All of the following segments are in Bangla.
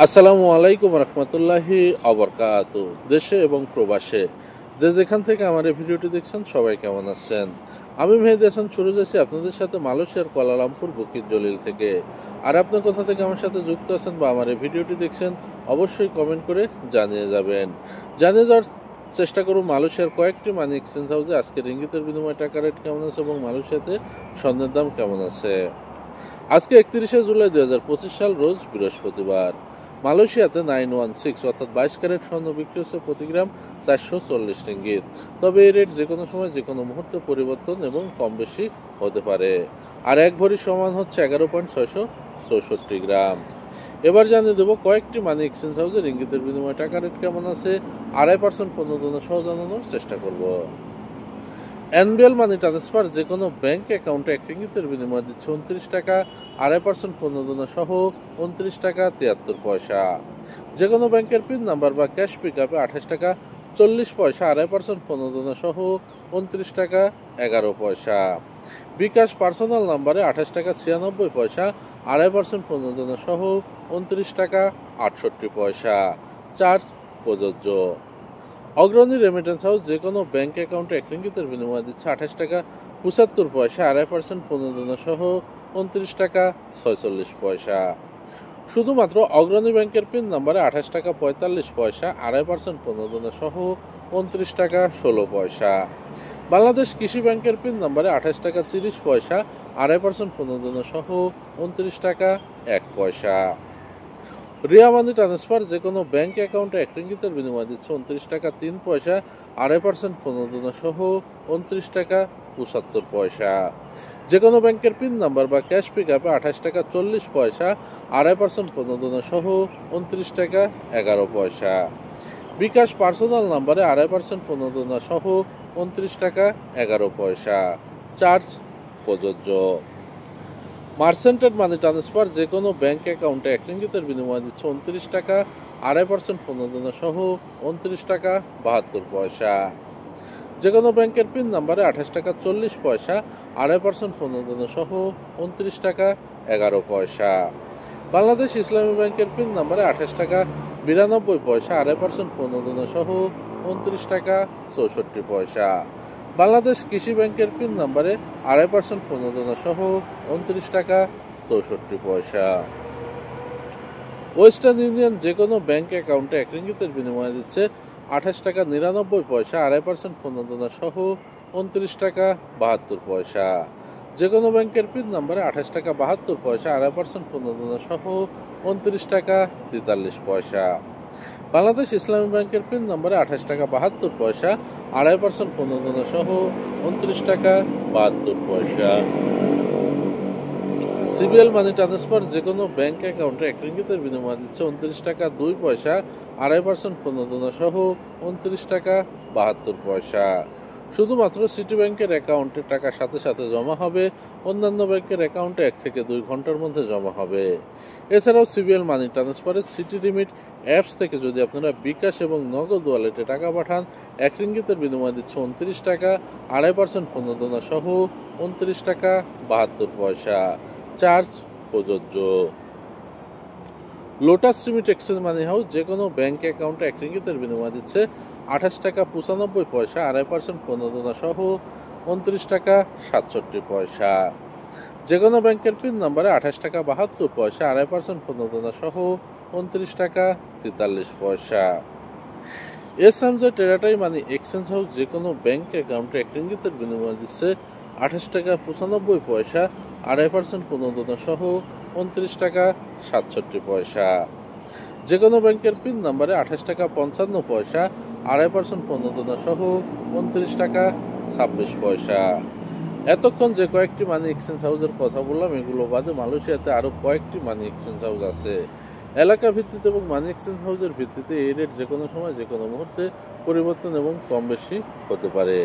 আসসালামু আলাইকুম রহমতুল্লাহি অবরকাত। দেশে এবং প্রবাসে যে যেখান থেকে আমার এই ভিডিওটি দেখছেন সবাই কেমন আছেন? আমি মেহেদি হাসান শুরু যাচ্ছি আপনাদের সাথে মালয়েশিয়ার কুয়ালালামপুর বুকিত জলিল থেকে। আর আপনার কোথা থেকে আমার সাথে যুক্ত আছেন বা আমার এই ভিডিওটি দেখছেন অবশ্যই কমেন্ট করে জানিয়ে যাবেন। জানিয়ে যাওয়ার চেষ্টা করুন মালয়েশিয়ার কয়েকটি মানি এক্সচেঞ্জ হাউসে আজকে রিঙ্গিতের বিনিময়ে টাকা রেট কেমন আছে এবং মালয়েশিয়াতে স্বর্ণের দাম কেমন আছে। আজকে 31শে জুলাই 2025 সাল রোজ বৃহস্পতিবার। মালয়েশিয়াতে 916 অর্থাৎ 22 ক্যারেট স্বর্ণ বিক্রি হচ্ছে প্রতি গ্রাম 440 রিঙ্গিত। তবে এই রেট যে কোনো সময় যে কোনো মুহূর্তে পরিবর্তন এবং কম বেশি হতে পারে। আর এক ভরি সমান হচ্ছে 11.664 গ্রাম। এবার জানিয়ে দেবো কয়েকটি মানি এক্সচেঞ্জ হাউসে রিঙ্গিতের বিনিময়ে টাকা রেট কেমন আছে। 2.5% পণ্য সহ জানানোর চেষ্টা করব। এনবিএল মানি ট্রান্সফার যে কোনো ব্যাংক অ্যাকাউন্টে 1 রিঙ্গিতের বিনিময়ে দিচ্ছে 29 টাকা, 2.5% পণ্য সহ 29 টাকা 73 পয়সা। যে কোনো ব্যাংকের পিন নাম্বার বা ক্যাশ পিক আপে 28 টাকা 40 পয়সা, 2.5% পণ্য সহ 29 টাকা 11 পয়সা। বিকাশ পার্সোনাল নাম্বারে 28 টাকা 96 পয়সা, 2.5% পণ্য সহ 29 টাকা 68 পয়সা। চার্জ প্রযোজ্য। অগ্রণী রেমিটেন্স হাউস যে কোনো ব্যাংক অ্যাকাউন্টে 1 রিঙ্গিতের বিনিময়ে দিচ্ছে 28 টাকা 75 পয়সা, 2.5% পণ্য সহ 29 টাকা 46 পয়সা। শুধুমাত্র অগ্রণী ব্যাংকের পিন নাম্বারে 28 টাকা 45 পয়সা, 2.5% পণ্য সহ 29 টাকা 16 পয়সা। বাংলাদেশ কৃষি ব্যাংকের পিন নাম্বারে 28 টাকা 30 পয়সা, 2.5% পণ্য সহ 29 টাকা 1 পয়সা। রিয়া মানি ট্রান্সফার যে কোনো ব্যাংক অ্যাকাউন্টে 1 রিঙ্গিতের বিনিময়ে দিচ্ছে 29 টাকা 3 পয়সা, 2.5% পণ্য সহ 29 টাকা 75 পয়সা। যে কোনো ব্যাংকের পিন নাম্বার বা ক্যাশ পিক আপে 28 টাকা 40 পয়সা, 2.5% পণ্য সহ 29 টাকা 11 পয়সা। বিকাশ পার্সোনাল নাম্বারে 2.5% পণ্য সহ 29 টাকা 11 পয়সা। চার্জ প্রযোজ্য। মার্সেন্টেড মানি ট্রান্সফার যে কোনো ব্যাংক অ্যাকাউন্টে 1 রিঙ্গিতের বিনিময়ে দিচ্ছে 29 টাকা, 2.5% পণ্য সহ 29 টাকা 72 পয়সা। যে কোনো ব্যাংকের পিন নাম্বারে 28 টাকা 40 পয়সা, 2.5% পণ্য সহ 29 টাকা 11 পয়সা। বাংলাদেশ ইসলামী ব্যাংকের পিন নাম্বারে 28 টাকা 92 পয়সা, 2.5% পণ্য সহ 29 টাকা 64 পয়সা। বাংলাদেশ কৃষি ব্যাংকের পিন নাম্বারে 2.5% পণ্য সহ 29 টাকা 64 পয়সা। ওয়েস্টার্ন ইউনিয়ন যে কোনো ব্যাংক অ্যাকাউন্টে 1 রিঙ্গিতের বিনিময়ে দিচ্ছে 28 টাকা 99 পয়সা, 2.5% পণ্য সহ 29 টাকা 72 পয়সা। যে কোনো ব্যাংকের পিন নাম্বারে 28 টাকা 72 পয়সা, 2.5% পণ্য সহ 29 টাকা 43 পয়সা। বাংলাদেশ ইসলামী ব্যাংকের পিন নাম্বারে 28 টাকা 72 পয়সা, 2.5% পণ্য সহ 29 টাকা 72 পয়সা। সিবিএল মানি ট্রান্সফার যে কোনো ব্যাংক অ্যাকাউন্টে 1 রিঙ্গিতের বিনিময়ে দিচ্ছে 29 টাকা 2 পয়সা, 2.5% পণ্য সহ 29 টাকা 72 পয়সা। শুধুমাত্র সিটি ব্যাংকের অ্যাকাউন্টে টাকা সাথে সাথে জমা হবে, অন্যান্য ব্যাংকের অ্যাকাউন্টে 1 থেকে 2 ঘন্টার মধ্যে জমা হবে। এছাড়াও সিবিএল মানি ট্রান্সফারের সিটি লিমিট অ্যাপস থেকে যদি আপনারা বিকাশ এবং নগদ ওয়ালেটে টাকা পাঠান, 1 রিঙ্গিতের বিনিময়ে দিচ্ছে 29 টাকা, 2.5% পণ্য সহ 29 টাকা 72 পয়সা। চার্জ প্রযোজ্য। লোটাস রিমিট এক্সচেঞ্জ মানি হাউস যে কোনো ব্যাংক অ্যাকাউন্টে 1 রিঙ্গিতের বিনিময়ে দিচ্ছে 28 টাকা 95 পয়সা, 2.5% পণ্য সহ 29 টাকা 67 পয়সা। যে কোনো ব্যাংকের পিন নাম্বারে 28 টাকা 72 পয়সা, 2.5% পণ্য সহ 29 টাকা 43 পয়সা। এসএমজে টেরাটাই মানি এক্সচেঞ্জ হাউস যে কোনো ব্যাংক অ্যাকাউন্টে 1 রিঙ্গিতের বিনিময়ে দিচ্ছে 28 টাকা 95 পয়সা, 2.5% পণ্য সহ 29 টাকা 67 পয়সা। যে কোনো ব্যাংকের পিন নাম্বারে 28 টাকা 55 পয়সা, 2.5% পণ্য সহ 29 টাকা 26 পয়সা। এতক্ষণ যে কয়েকটি মানি এক্সচেঞ্জ হাউসের কথা বললাম এগুলো বাদে মালয়েশিয়াতে আরও কয়েকটি মানি এক্সচেঞ্জ হাউস আছে। এলাকা ভিত্তিতে এবং মানি এক্সচেঞ্জ হাউসের ভিত্তিতে এই রেট যে কোনো সময় যে কোনো মুহূর্তে পরিবর্তন এবং কম বেশি হতে পারে।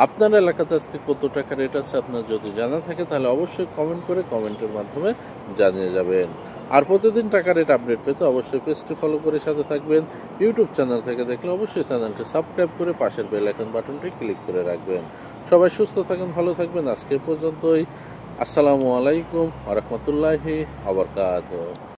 আপনার এলাকাতে আজকে কত টাকা রেট আছে আপনার যদি জানা থাকে তাহলে অবশ্যই কমেন্ট করে কমেন্টের মাধ্যমে জানিয়ে যাবেন। আর প্রতিদিন টাকা রেট আপডেট পেতে অবশ্যই পেজটি ফলো করে সাথে থাকবেন। ইউটিউব চ্যানেল থেকে দেখলে অবশ্যই চ্যানেলটি সাবস্ক্রাইব করে পাশের বেল আইকন বাটনটি ক্লিক করে রাখবেন। সবাই সুস্থ থাকেন, ভালো থাকবেন। আজকে পর্যন্তই। আসসালামু আলাইকুম ওয়া রাহমাতুল্লাহি ওয়া বারাকাতুহু।